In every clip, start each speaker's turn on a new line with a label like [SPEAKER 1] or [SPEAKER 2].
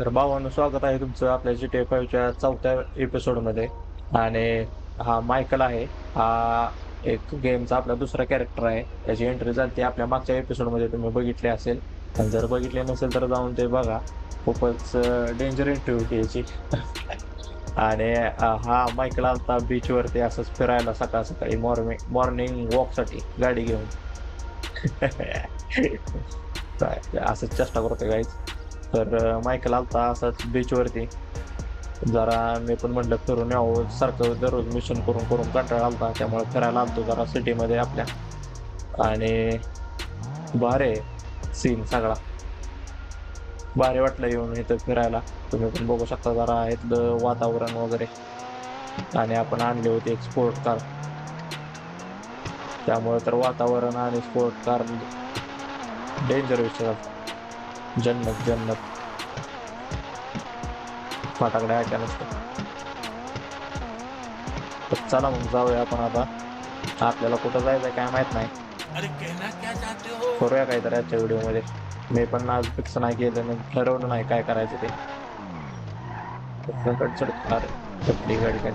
[SPEAKER 1] तर भावांनो, स्वागत आहे तुमचं आपल्या GTA 5च्या चौथ्या एपिसोडमध्ये. आणि हा मायकल आहे. हा एक गेमचा आपला दुसरा कॅरेक्टर आहे. त्याची एंट्री झाली आपल्या मागच्या एपिसोडमध्ये, तुम्ही बघितले असेल. आणि जर बघितले नसेल तर जाऊन ते बघा. खूपच डेंजर एंट्री होती याची. आणि हा मायकल आलता बीच वरती असंच फिरायला सकाळ सकाळी मॉर्निंग मॉर्निंग वॉक साठी गाडी घेऊन. काय असंच चेष्टा करतोय गाईज. तर मायकल आलता असंच बीच वरती. जरा मी पण म्हटलं फिरून यावं, सारखं दररोज मिशन करून करून कंटाळा आलता, त्यामुळे फिरायला आलतो जरा सिटी मध्ये आपल्या. आणि भारी सीन सगळा, भारी वाटलं येऊन इथं फिरायला. तुम्ही पण बघू शकता जरा इथलं वातावरण वगैरे. आणि आपण आणली होती एक स्पोर्ट कार, त्यामुळे तर वातावरण आणि स्पोर्ट कार डेंजर विषय झाला. जन्नत जन्नत, फटाकडे ऐका नसतं. तर चला मग जाऊया आपण आता. आपल्याला कुठं जायचंय काय माहित नाही.
[SPEAKER 2] अरे कहना क्या चाहते हो?
[SPEAKER 1] करूया काहीतरी आजच्या व्हिडिओ मध्ये. मी पण आज फिक्स नाही केलं, मी ठरवलं नाही काय करायचं ते. अरे कुठली गाडी काय.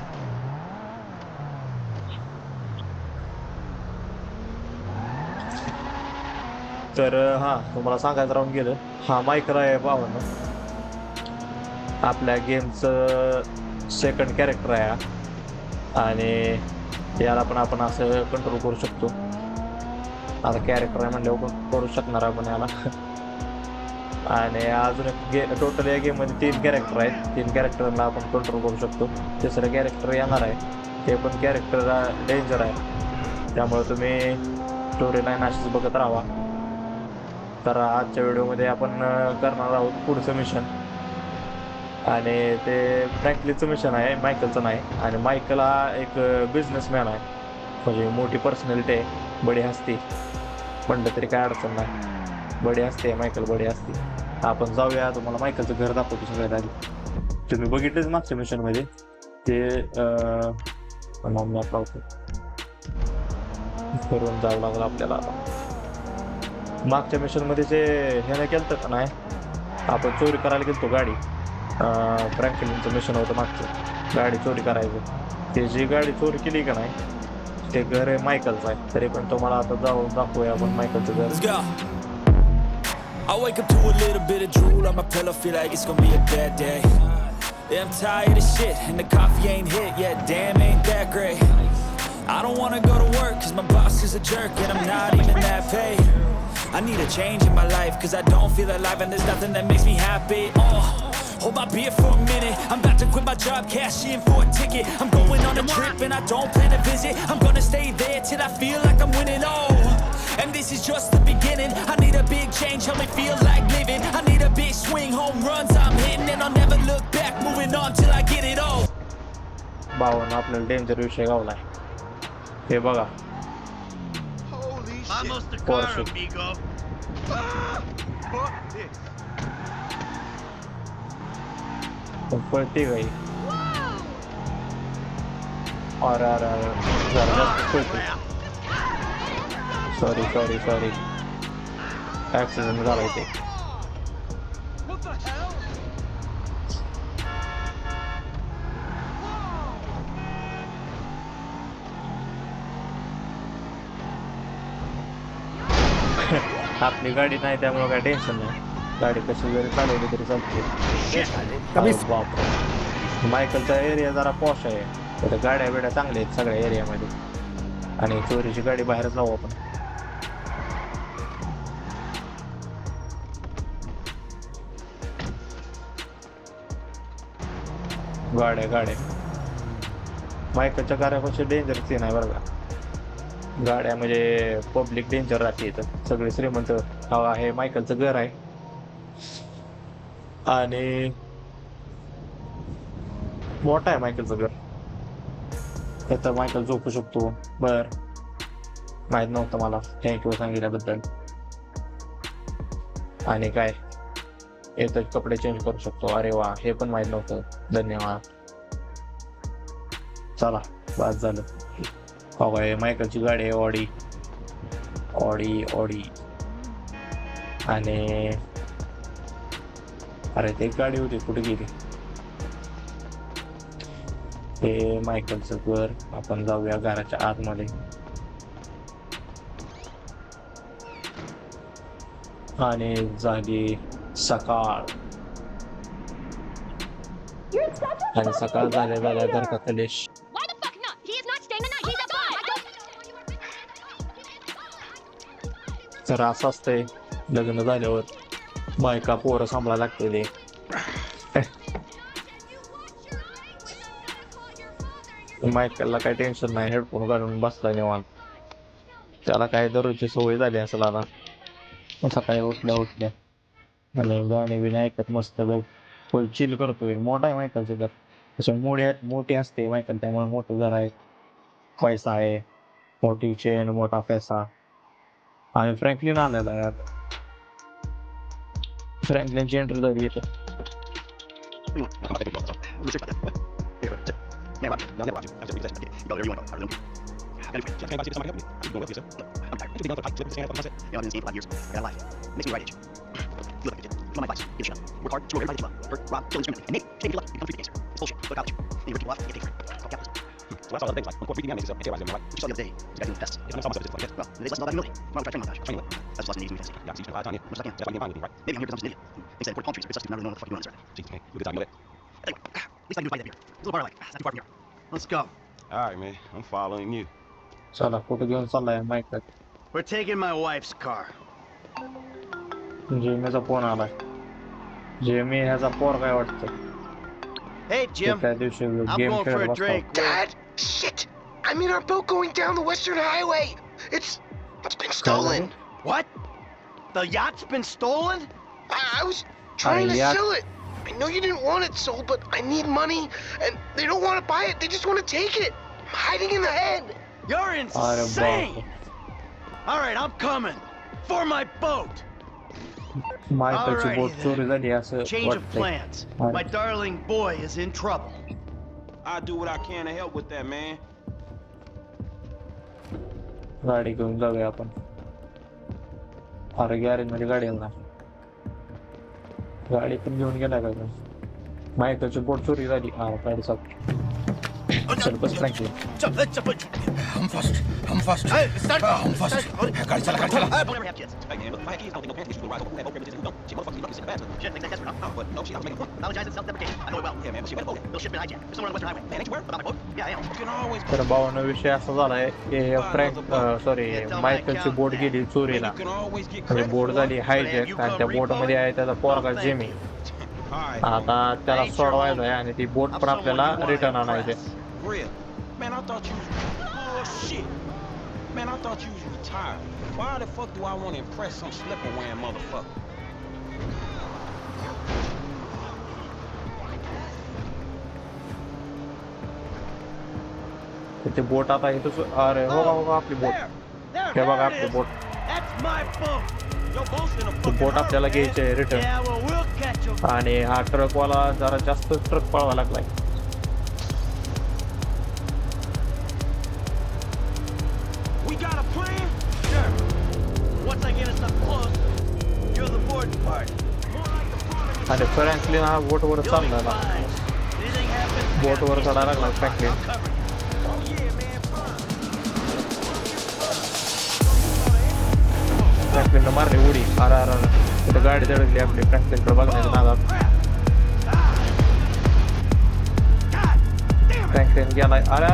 [SPEAKER 1] तर हा तुम्हाला सांगायचं राहून गेलं. हा मायकल आहे भावांनो, आपल्या गेमचं सेकंड कॅरेक्टर आहे हा. आणि याला पण आपण असं कंट्रोल करू शकतो. आता कॅरेक्टर आहे म्हणल्यावर करू शकणार आपण याला. आणि अजून एक टोटल या गेम मध्ये 3 कॅरेक्टर आहेत. 3 कॅरेक्टरला आपण कंट्रोल करू शकतो. तिसरं कॅरेक्टर येणार आहे, ते पण कॅरेक्टर डेंजर आहे. त्यामुळे तुम्ही स्टोरी लाईन अशीच बघत राहा. तर आजच्या व्हिडिओमध्ये आपण करणार आहोत पुढचं मिशन. आणि ते फ्रँकलिनचं मिशन आहे, मायकलचं नाही. आणि मायकल हा एक बिझनेसमॅन आहे, म्हणजे मोठी पर्सनॅलिटी आहे, बडी हस्ती. म्हणलं तरी काय अडचण नाही, बडी असते मायकल, बडी असते. आपण जाऊया, तुम्हाला मायकलचं घर दाखवतो सगळ्यात आधी. तुम्ही बघितलेच मागच्या मिशन मध्ये ते मॅप लावतो. करून जावं लागलं आपल्याला आता. मागच्या मिशन मध्ये जे ह्याने केलं का नाही, आपण चोरी करायला गेलतो गाडी. फ्रँकलिनचं मिशन होतं मागचं, गाडी चोरी करायचं. ते जी गाडी चोरी केली का नाही, ते घर आहे मायकलचं आहे. तरी पण तुम्हाला आता जाऊन दाखवूया आपण मायकलचं घर.
[SPEAKER 2] Let's go. I wake up to a little bit of drool on my pillow, feel like it's gonna be a bad day. Yeah, I'm tired of shit, and the coffee ain't hit yet, damn ain't that great. I don't wanna go to work, cause my boss is a jerk, and I'm not even that paid. I need a change in my life, cause I don't feel alive, and there's nothing that makes me happy. Hold my beer for a minute, I'm about to quit my job, cash in for a ticket. I'm going on a trip, and I don't plan to visit. I'm gonna stay there till I feel like I'm winning, and this is just the beginning. I need a big change, help me feel like living. I need a big swing, home runs I'm hitting, and I'll never look back, moving on till I get it all.
[SPEAKER 1] भावानं आपल्याला danger विषय गावलाय, हे बघा.
[SPEAKER 3] Holy shit.
[SPEAKER 4] Vamos the car,
[SPEAKER 1] Porsche.
[SPEAKER 4] amigo.
[SPEAKER 3] Ah! Fuck this.
[SPEAKER 1] पळते गाई. अरे अरे अरे, जरा जास्त पळते. सॉरी सॉरी सॉरी, ऍक्सिडेंट झाला इथे.
[SPEAKER 3] What the hell?
[SPEAKER 1] आपली गाडी नाही त्यामुळे काय टेन्शन नाही, गाडी कशी जरी चालवली तरी चालते. अरे बापरे, मायकलचा एरिया जरा पॉश आहे, तर गाड्या बिड्या चांगल्या आहेत सगळ्या एरियामध्ये. आणि चोरीची गाडी बाहेरच लावू आपण. गाड्या गाड्या, मायकलच्या गाड्यापासून डेंजर सीन आहे बरं का. गाड्या म्हणजे पब्लिक डेंजर राहते इथं, सगळे श्रीमंत. हा आहे मायकलचं घर आहे. आणि मोठा आहे मायकलचं घर, त्यात मायकल झोपू शकतो. बर, माहित नव्हतं मला, थँक्यू सांगितल्याबद्दल. आणि काय, येतं कपडे चेंज करू शकतो. अरे वा, हे पण माहित नव्हतं, धन्यवाद. चला, बस झालं. हो काय, मायकलची गाडी आहे ऑडी, ऑडी ऑडी. आणि अरे ते गाडी होती कुठे गेली? ते मायकलचं घर. आपण जाऊया घराच्या आतमध्ये. आणि झाली सकाळ. आणि सकाळ झाल्या झाल्या घर का कलेश.
[SPEAKER 4] Why the fuck not? He is not staying the night. He's a boy.
[SPEAKER 1] तर असं असतंय लग्न झाल्यावर बायका पोरं सांभाळायला लागते ते. मायकलला काही टेन्शन नाही, हेडफोन काढून बसला निवांत. त्याला काय दररोजची सवय झाली असेल आता. सकाळी उठल्या आणि गाणी बिणी ऐकत मस्त फुल चिल करतोय. मोठा आहे मायकलचं घर. त्याच्यामुळे मोठी असते मायकल, त्यामुळे मोठं घर आहे, पैसा आहे, मोठी चेन, मोठा पैसा. आणि फ्रँकलिन आलेला आहे आता. फ्रँकलिनची एंट्री झाली इथं.
[SPEAKER 3] Let's go.
[SPEAKER 5] All right, man. I'm following you.
[SPEAKER 1] चला कुठे घेऊन चाललाय Michael?
[SPEAKER 3] We're taking my wife's car.
[SPEAKER 1] जेमीचा फोन आलाय. जेमी ह्याचा पोर काय वाटतं?
[SPEAKER 3] Hey, Jim.
[SPEAKER 1] त्या दिवशी
[SPEAKER 3] I'm
[SPEAKER 1] गेम
[SPEAKER 3] going for
[SPEAKER 1] खेळत
[SPEAKER 3] a
[SPEAKER 1] बसला.
[SPEAKER 3] drink.
[SPEAKER 6] Dad! Shit! I'm in our boat going down the Western Highway! It's been stolen!
[SPEAKER 3] What? The yacht's been stolen?
[SPEAKER 6] I was trying to
[SPEAKER 1] yacht?
[SPEAKER 6] sell it! I know you didn't want it sold, but I need money, and they don't want to buy it, they just want to take it! I'm hiding in the head!
[SPEAKER 3] You're
[SPEAKER 1] अरे
[SPEAKER 3] insane!
[SPEAKER 1] बाप.
[SPEAKER 3] All right, I'm coming. For my boat.
[SPEAKER 1] मायकलची
[SPEAKER 3] Alrighty
[SPEAKER 1] boat
[SPEAKER 3] then.
[SPEAKER 1] चोरी झाली असं
[SPEAKER 3] Change of
[SPEAKER 1] वाटतंय.
[SPEAKER 3] plans. My darling boy is in trouble.
[SPEAKER 5] I'll do what I can to help with that, man.
[SPEAKER 1] गाडी घेऊन जाऊया आपण. अरे गॅरेज मध्ये गाडी आहे ना. गाडी पण घेऊन गेला का? मायकलची बोट चोरी झाली. गाडी चालू. चल बस Franklin.
[SPEAKER 7] I'm fast.
[SPEAKER 3] Hey, start.
[SPEAKER 7] I'm fast. गाड़ी चला.
[SPEAKER 3] Don't ever have kids.
[SPEAKER 5] Hey, man, look, if I had kids, I don't think no parents should ride over who have open business who don't. Shit, motherfuckers, you don't get sick fast.
[SPEAKER 3] Shit, think that's desperate, huh?
[SPEAKER 5] But no, shit, I was making fun.
[SPEAKER 3] Apologize and self-deprecation. I know it well.
[SPEAKER 5] Yeah, man, but shit, wait a minute.
[SPEAKER 3] Little shit been hijacked. There's somewhere on the Western Highway.
[SPEAKER 5] Man, ain't you worried?
[SPEAKER 3] About my boat? Yeah, I am.
[SPEAKER 5] You can always
[SPEAKER 1] तर भावानं विषय असा झालाय की sorry मायकलची बोट गेली चोरीला.
[SPEAKER 5] you can always get
[SPEAKER 1] म्हणजे
[SPEAKER 5] credit
[SPEAKER 1] boat
[SPEAKER 5] for it.
[SPEAKER 1] झाली हायजॅक आणि त्या बोटमध्ये आहे त्याचा पोरगा जेमी.
[SPEAKER 5] All right,
[SPEAKER 1] आता त्याला सोडवायचं आहे आणि ती बोट पण आपल्याला रिटर्न आणायची.
[SPEAKER 5] real. Man, I thought you was bullshit. Man, I thought you was retired. Why the fuck do I want to impress some slipper wearing motherfucker?
[SPEAKER 1] ते बोट आता इथं अरे हो आपली बोट. हे बघा आपली बोट.
[SPEAKER 3] That's my boat. Your boat's in a
[SPEAKER 1] ती
[SPEAKER 3] fucking
[SPEAKER 1] बोट आपल्याला
[SPEAKER 3] hurricane.
[SPEAKER 1] घ्यायची आहे return.
[SPEAKER 3] Yeah, well, we'll catch 'em.
[SPEAKER 1] आणि हा ट्रकवाला जरा जास्त ट्रक पळवा लागलाय.
[SPEAKER 5] We got a plan?
[SPEAKER 3] Sure. Once I get us up close, you're the boarding party.
[SPEAKER 1] आणि फ्रँकलिन हा बोटवर
[SPEAKER 3] You'll be
[SPEAKER 1] चालला ना.
[SPEAKER 3] fine. Anything happens,
[SPEAKER 1] बोटवर चढायला लागला Franklin.
[SPEAKER 3] I'll cover you.
[SPEAKER 5] Oh, yeah, man, fine.
[SPEAKER 1] फ्रँकलिनला मारली उडी. अरे तिथं गाडी चढली आपली फ्रँकलिनकडे बघण्याच्या नादात. फ्रँकलिन गेलाय. अरे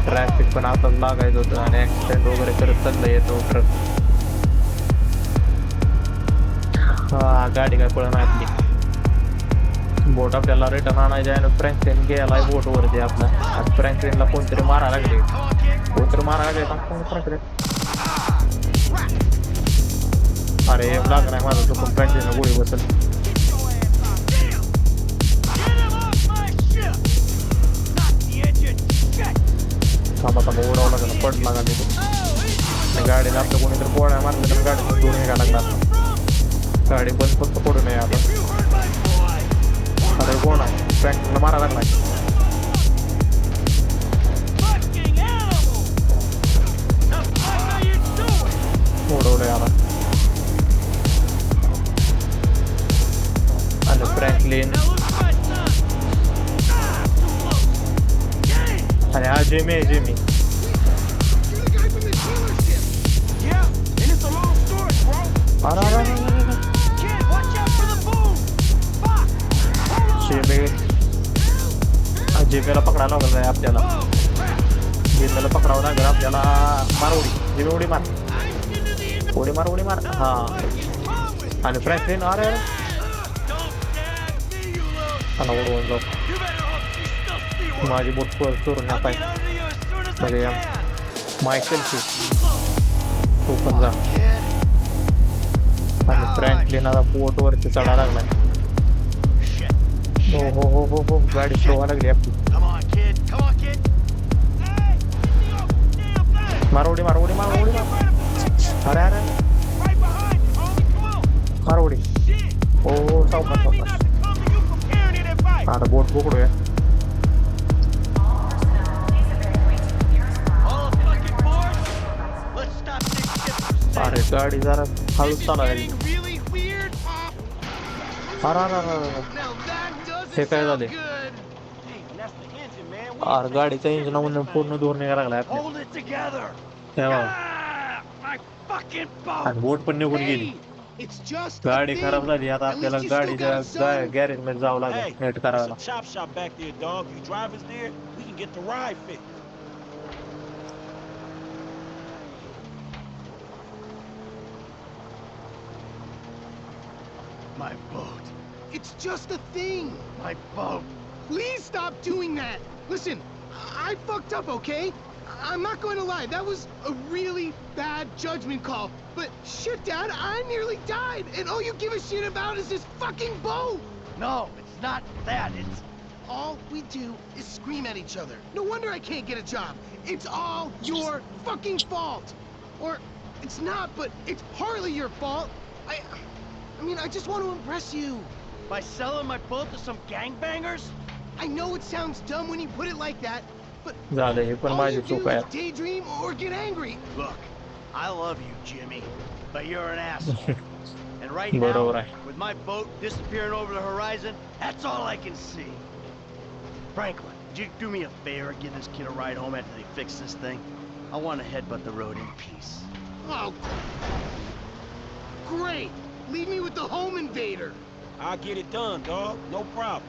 [SPEAKER 1] ट्रॅफिक पण आता लागायचं होतं आणि ऍक्सिडेंट वगैरे करत चाललं येतो ट्रक. हा गाडी काय पळण आपली. बोट आपल्याला रिटर्न आणायची आहे आणि फ्रँकलिन गेलाय बोटवरती आपला. आणि फ्रँकलिनला कोणतरी मारायला लागले. कोणतरी मारायला लागले फ्रँकलिन. अरे लागणार आहे माझं चुकून फ्रँकलिनला गोळी बसेल. थांबा उडावं लागलं पडला गाडी. गाडीला आपलं कोणीतरी पोळ्या मारलं तर गाडी दोन निघायला लागणार. गाडी बंद फक्त पडू नये आता. अरे कोण आहे फ्रँकलिनला मारा लागलाय. उडवलंय आता. Franklin
[SPEAKER 3] Now look at my son. Too close. Get it.
[SPEAKER 1] आणि हा जेमी आहे Jamie.
[SPEAKER 6] You're the guy from the dealership.
[SPEAKER 5] Yeah, and it's a long story, bro.
[SPEAKER 1] अरे अरे, अरे, अरे, अरे.
[SPEAKER 3] Kid, watch out for the boom. Fuck. Hold on.
[SPEAKER 1] Jamie हा जेमीला पकडायला लागलं आहे आपल्याला.
[SPEAKER 3] Oh, crap.
[SPEAKER 1] जेमीला पकडावं लागेल आपल्याला. मार उडी जेमी उडी मार उडी मार उडी मार. हा आणि फ्रँकलिन अरे अरे
[SPEAKER 3] Don't stab me, you little.
[SPEAKER 1] मला उडवून जाऊ.
[SPEAKER 3] You better hope you still see one.
[SPEAKER 1] माझी बोट चोरून
[SPEAKER 3] I'll
[SPEAKER 1] येत
[SPEAKER 3] get
[SPEAKER 1] आहे.
[SPEAKER 3] under you as soon as I
[SPEAKER 1] म्हणजे
[SPEAKER 3] can.
[SPEAKER 1] मायकेलची तू पण जा. आणि फ्रँकलिन आता बोटवरती चढायला लागलाय. हो हो हो हो हो गाडी स्लो व्हायला लागली आपली.
[SPEAKER 3] Come on, kid. Come on, kid. Hey, get the damn thing.
[SPEAKER 1] मार उडी मार उडी मार उडी मार. अरे अरे
[SPEAKER 3] Right behind you, homie. Come on.
[SPEAKER 1] मार उडी.
[SPEAKER 3] Shit.
[SPEAKER 1] हो हो सावकाश
[SPEAKER 3] Remind me not
[SPEAKER 1] सावकाश.
[SPEAKER 3] to come to you for carrying it in bike.
[SPEAKER 1] आता बोट पकडूया.
[SPEAKER 3] All fucking boards. Let's stop this shit for a
[SPEAKER 1] अरे
[SPEAKER 3] second.
[SPEAKER 1] गाडी जरा हळूच
[SPEAKER 6] This is
[SPEAKER 1] चालायला
[SPEAKER 6] getting
[SPEAKER 1] लागली.
[SPEAKER 6] really weird.
[SPEAKER 1] अरे अरे अरे अरे.
[SPEAKER 6] Now that
[SPEAKER 1] हे
[SPEAKER 6] doesn't
[SPEAKER 1] काय
[SPEAKER 6] sound
[SPEAKER 1] झाले?
[SPEAKER 6] good.
[SPEAKER 5] Hey, and that's the engine, man. We
[SPEAKER 1] अरे गाडीचं इंजिन पूर्ण दूर निघायला लागलाय आपल्या.
[SPEAKER 3] Hold it together.
[SPEAKER 1] हे बघ.
[SPEAKER 3] Ah, my fucking boat.
[SPEAKER 1] आणि बोट पण निघून गेली.
[SPEAKER 6] Hey, it's just a
[SPEAKER 1] गाडी
[SPEAKER 6] thing.
[SPEAKER 1] खराब झाली. आता
[SPEAKER 6] At
[SPEAKER 1] आपल्याला
[SPEAKER 6] least you still
[SPEAKER 1] गाडीच्या
[SPEAKER 6] got some.
[SPEAKER 1] गॅरेज मध्ये जावं
[SPEAKER 5] Hey,
[SPEAKER 1] लागेल नीट
[SPEAKER 5] there's
[SPEAKER 1] करायला.
[SPEAKER 5] a chop shop back there, dog. You drivers there, we can get the ride fixed.
[SPEAKER 3] My boat.
[SPEAKER 6] It's just a thing.
[SPEAKER 3] My boat.
[SPEAKER 6] Please stop doing that. Listen, I fucked up, okay? I'm not going to lie. That was a really bad judgment call. But shit, Dad, I nearly died, and all you give a shit about is this fucking boat.
[SPEAKER 3] No, it's not that. It's
[SPEAKER 6] All we do is scream at each other. No wonder I can't get a job. It's all your fucking fault. Or it's not, but it's partly your fault. I mean, I just want to impress you.
[SPEAKER 3] by selling my boat to some gangbangers.
[SPEAKER 6] I know it sounds dumb when you put it like that, but
[SPEAKER 1] झालं हे पण
[SPEAKER 6] all
[SPEAKER 1] माझी
[SPEAKER 6] you do
[SPEAKER 1] चूक आहे.
[SPEAKER 6] is daydream or get angry.
[SPEAKER 3] Look, I love you, Jimmy, but you're an asshole. And right now,
[SPEAKER 1] बरोबर आहे.
[SPEAKER 3] with my boat disappearing over the horizon, that's all I can see. Franklin, would you do me a favor and give this kid a ride home after they fix this thing? I want to headbutt the road in peace.
[SPEAKER 6] Oh, great. Leave me with the home invader.
[SPEAKER 5] I'll get it done, dog. No problem.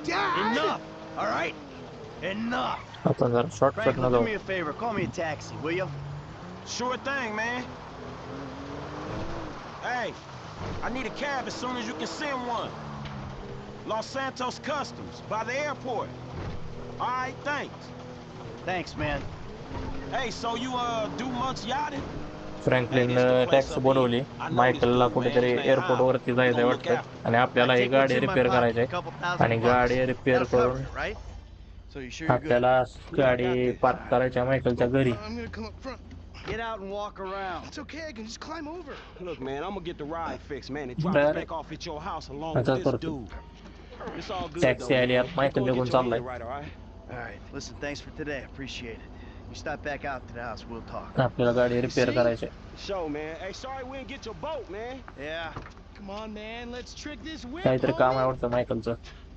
[SPEAKER 6] Dad!
[SPEAKER 3] Enough! All right? Enough!
[SPEAKER 1] आपण जरा shortcut न
[SPEAKER 3] Franklin, do
[SPEAKER 1] जाऊ.
[SPEAKER 3] me a favor. Call me a taxi, will you?
[SPEAKER 5] Sure thing, man. Hey, I need a cab as soon as you can send one. Los Santos Customs, by the airport. All right, thanks.
[SPEAKER 3] Thanks, man.
[SPEAKER 5] Hey, so you do much yachting?
[SPEAKER 1] Franklin tax बोलवली. मायकलला कुठेतरी airport वरती जायचंय वाटतं आणि आपल्याला ही गाडी repair करायची आहे आणि गाडी रिपेअर करून
[SPEAKER 3] right? So you sure you're good?
[SPEAKER 1] आपल्याला गाडी पार्क करायची आहे मायकलच्या घरी.
[SPEAKER 6] I'm gonna come up front.
[SPEAKER 3] Get out and walk around.
[SPEAKER 6] It's okay, I can just climb over.
[SPEAKER 5] Look, man, I'm gonna get the ride fixed, man, and drop
[SPEAKER 1] Brad.
[SPEAKER 5] it back off at your house along
[SPEAKER 1] That's
[SPEAKER 5] with this
[SPEAKER 1] all
[SPEAKER 5] dude. It's all good,
[SPEAKER 1] Taxi
[SPEAKER 5] though,
[SPEAKER 1] आली
[SPEAKER 5] man.
[SPEAKER 1] आता Michael
[SPEAKER 5] Go get
[SPEAKER 1] निघून
[SPEAKER 5] your
[SPEAKER 1] चाललाय.
[SPEAKER 5] head right, all right?
[SPEAKER 3] All right. Listen, thanks for today. Appreciate it. You stop back out to the house, we'll talk.
[SPEAKER 1] आपल्याला गाडी repair करायची आहे.
[SPEAKER 5] Show, man. Hey, sorry we didn't get your boat, man.
[SPEAKER 3] Yeah.
[SPEAKER 6] Come on, man, let's trick this whip.
[SPEAKER 1] काहीतरी काम आहे
[SPEAKER 6] homie.
[SPEAKER 1] वाटतं मायकलचं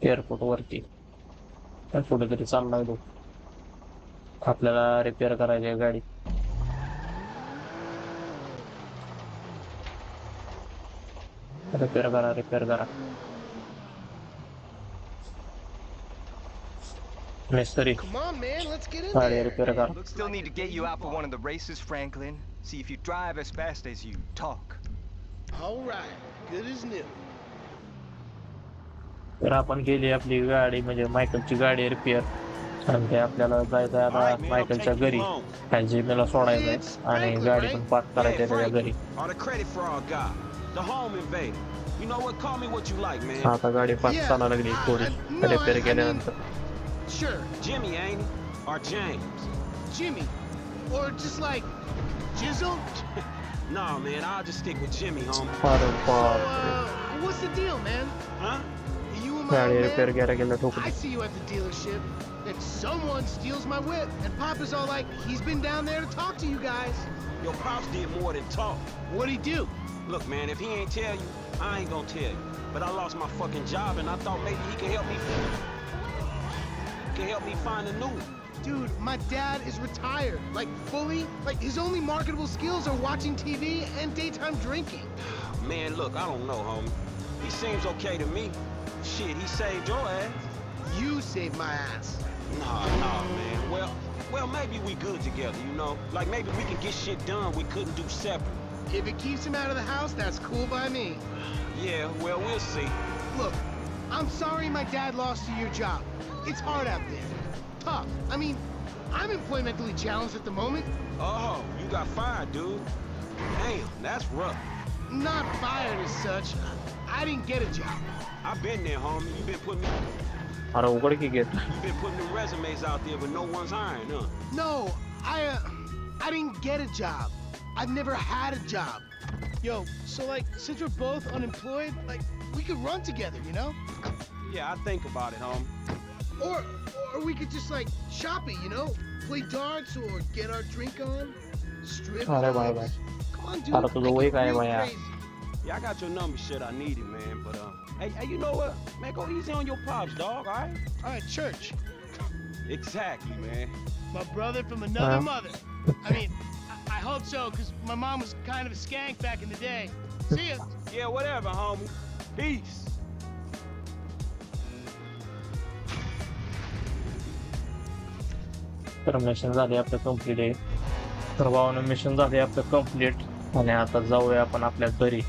[SPEAKER 1] airport वरती. कुठेतरी चाललाय तो. आपल्याला रिपेअर करायची आहे गाडी. रिपेअर करा. मिस्त्री
[SPEAKER 6] Come on, man, let's get in
[SPEAKER 1] गाडी
[SPEAKER 6] there.
[SPEAKER 1] रिपेअर करा.
[SPEAKER 8] Still need to get you out for one of the races, Franklin. See if you drive as fast as you talk.
[SPEAKER 6] All right, good as new.
[SPEAKER 1] तर आपण केली आपली गाडी म्हणजे मायकलची गाडी repair आणि ते आपल्याला जायचं आहे आता मायकलच्या घरी आणि जिमेला सोडायचं आहे आणि गाडी पण पार्क करायची आहे त्याच्या घरी.
[SPEAKER 5] Or the credit fraud guy. The home invader. You know what? Call me what you like, man.
[SPEAKER 1] आता गाडी पार्क चालू लागली थोडी रिपेअर केल्यानंतर.
[SPEAKER 6] Sure,
[SPEAKER 5] Jimmy, ain't he? Or James?
[SPEAKER 6] Jimmy. Or just like, Jizzle?
[SPEAKER 5] Nah, man, I'll just stick with Jimmy, homie.
[SPEAKER 1] अरे
[SPEAKER 6] So,
[SPEAKER 1] बाप
[SPEAKER 6] what's the deal, man?
[SPEAKER 5] Huh?
[SPEAKER 6] You and my
[SPEAKER 1] गाडी
[SPEAKER 6] old
[SPEAKER 1] repair
[SPEAKER 6] man?
[SPEAKER 1] केल्या गेल्या ठोकली.
[SPEAKER 6] I see you at the dealership. Then someone steals my whip, and Papa's all like, he's been down there to talk to you guys.
[SPEAKER 5] Your pops did more than talk.
[SPEAKER 6] What'd he do?
[SPEAKER 5] Look, man, if he ain't tell you, I ain't gonna tell you. But I lost my fucking job, and I thought maybe he could help me. Find a new one.
[SPEAKER 6] Dude, my dad is retired. Like, fully. Like, his only marketable skills are watching TV and daytime drinking.
[SPEAKER 5] Man, look, I don't know, homie. He seems okay to me. Shit, he saved your ass.
[SPEAKER 6] You saved my ass.
[SPEAKER 5] Nah, man. Well, maybe we good together, you know? Like, maybe we can get shit done we couldn't do separate.
[SPEAKER 6] If it keeps him out of the house, that's cool by me.
[SPEAKER 5] Yeah, well, we'll see.
[SPEAKER 6] Look, I'm sorry my dad lost you your job. It's hard out there. Tough. I mean, I'm employmentally challenged at the moment.
[SPEAKER 5] Oh, you got fired, dude. Damn, that's rough.
[SPEAKER 6] Not fired as such. I didn't get a job.
[SPEAKER 5] I've been there, homie. You've been putting
[SPEAKER 1] अरे उघड की घेत
[SPEAKER 5] the resumes out there, but no one's hiring, huh?
[SPEAKER 6] No, I didn't get a job. I've never had a job. Yo, so like, since we're both unemployed, like, we could run together, you know?
[SPEAKER 5] Yeah, I think about it, homie.
[SPEAKER 6] Or we could just like shop it, you know? Play darts or get our drink on. Strip
[SPEAKER 1] अरे
[SPEAKER 6] clubs.
[SPEAKER 1] भाई भाई
[SPEAKER 6] Come on, dude.
[SPEAKER 1] अरे तुझं वय
[SPEAKER 6] I get
[SPEAKER 1] काय
[SPEAKER 6] real
[SPEAKER 1] Bhaya
[SPEAKER 6] crazy.
[SPEAKER 5] Yeah, I got your number, shit. I need it, man. But hey, you know what? Man, go easy on your pops, dog. All right?
[SPEAKER 6] All right, church.
[SPEAKER 5] Exactly, man.
[SPEAKER 6] My brother from another mother. I mean, I hope so, because my mom was kind of a skank back in the day. See ya.
[SPEAKER 5] Yeah, whatever, homie. Peace.
[SPEAKER 1] तर mission झाले आपलं complete आहे तर भावानं mission झाले आपलं complete आणि आता जाऊया आपण आपल्या घरी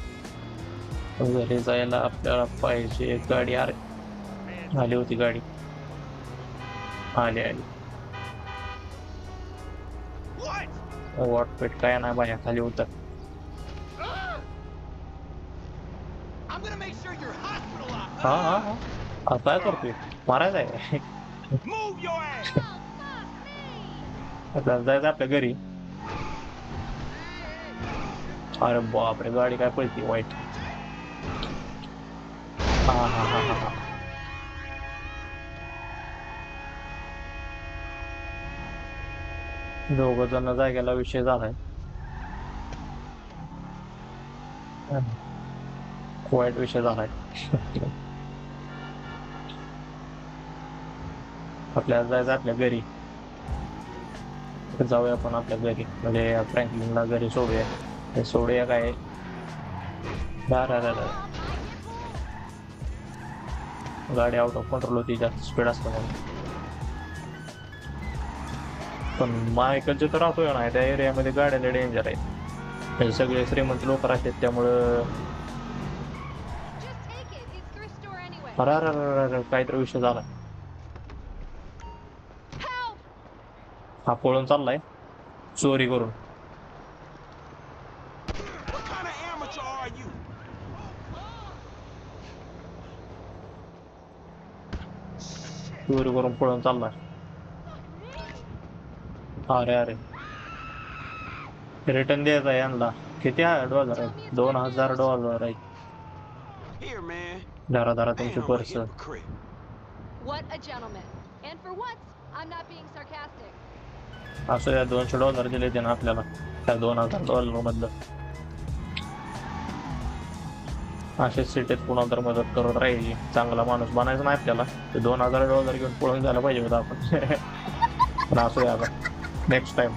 [SPEAKER 1] घरी जायला आपल्याला पाहिजे गाडी आली होती गाडी आली वॉटपेट काय नाही बाया खाली उतर हा हा हा काय करतोय मारायचं आहे
[SPEAKER 5] Move your ass.
[SPEAKER 1] आता जायचं आपल्या घरी अरे बापरे गाडी काय पळती वाईट हा हा हा हा दोघ जण जागेला विषय झालाय वाईट विषय झालाय आपल्याला जायचं आपल्या घरी जाऊया आपण आपल्या घरी म्हणजे फ्रँकलिनला घरी सोडूया काय गाडी आउट ऑफ कंट्रोल होती जास्त स्पीड असतं म्हणून पण मायकल जिथं राहतोय ना त्या एरियामध्ये गाड्याला डेंजर आहे म्हणजे सगळे श्रीमंत लोक राहतात त्यामुळं अरे अरे काहीतरी विषय झाला हा पळून चाललाय चोरी करून
[SPEAKER 5] What kind of amateur are you?
[SPEAKER 1] चोरी करून पळून चाललाय अरे रिटर्न द्यायचा आहे यांना किती $1,000 आहे $2,000 आहे
[SPEAKER 5] Here, man.
[SPEAKER 1] धरा तुमची
[SPEAKER 5] Damn, a
[SPEAKER 1] purse
[SPEAKER 5] hypocrite.
[SPEAKER 4] What a gentleman. And for once, I'm not being sarcastic.
[SPEAKER 1] असं या $200 दिले ते ना आपल्याला त्या $2,000 मधलं असेच सिटीत कुणाला तर मदत करत राहायची चांगला माणूस बनायचं नाही आपल्याला ते $2,000 घेऊन पळून जायला पाहिजे होतं आपण पण असू या next time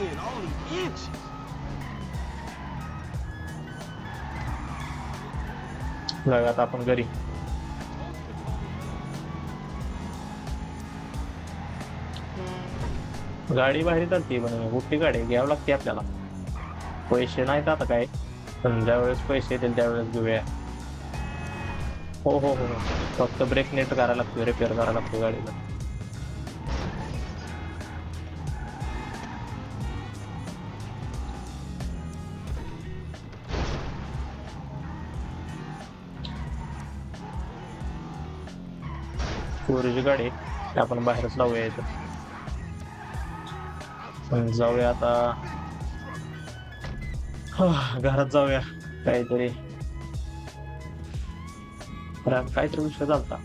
[SPEAKER 5] Man, only inches.
[SPEAKER 1] लगात आपण घरी गाडी बाहेर चालते पण कुठली गाडी घ्यावं लागते आपल्याला पैसे नाहीत आता काय पण ज्यावेळेस पैसे येतील त्यावेळेस घेऊया हो फक्त ब्रेक नीट करायला लागतो रिपेअर करायला लागतो गाडीला चोरीची गाडी आपण बाहेरच लावूया इथं जाऊया आता घरात जाऊया काहीतरी विषय झालता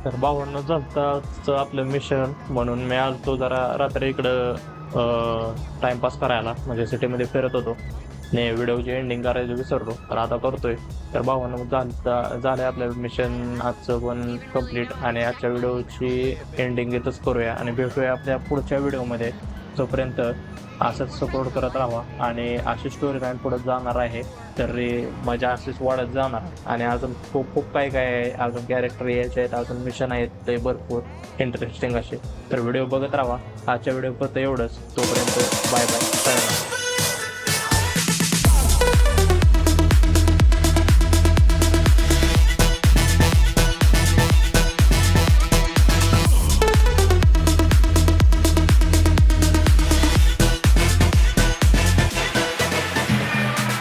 [SPEAKER 1] तर भावांना झालताच आपलं मिशन म्हणून मी आलतो जरा रात्री इकडं टाइमपास करायला, म्हणजे सिटीमध्ये फिरत होतो. नाही, व्हिडिओची एंडिंग करायचं विसरलो, तर आता करतोय. तर भावांना झालं आपलं मिशन आजचं पण कम्प्लीट, आणि आजच्या व्हिडिओची एंडिंग इथंच करूया आणि भेटूया आपल्या पुढच्या व्हिडिओमध्ये. तोपर्यंत असंच सपोर्ट करत राहा आणि अशी स्टोरी लाईन पुढे जाणार आहे, तर मजा अशीच वाढत जाणार. आणि अजून खूप खूप काय काय आहे, अजून कॅरेक्टर यायचे आहेत, अजून मिशन आहेत, ते भरपूर इंटरेस्टिंग असे. तर व्हिडिओ बघत राहा. आजच्या व्हिडिओ फक्त एवढंच. तोपर्यंत बाय बाय.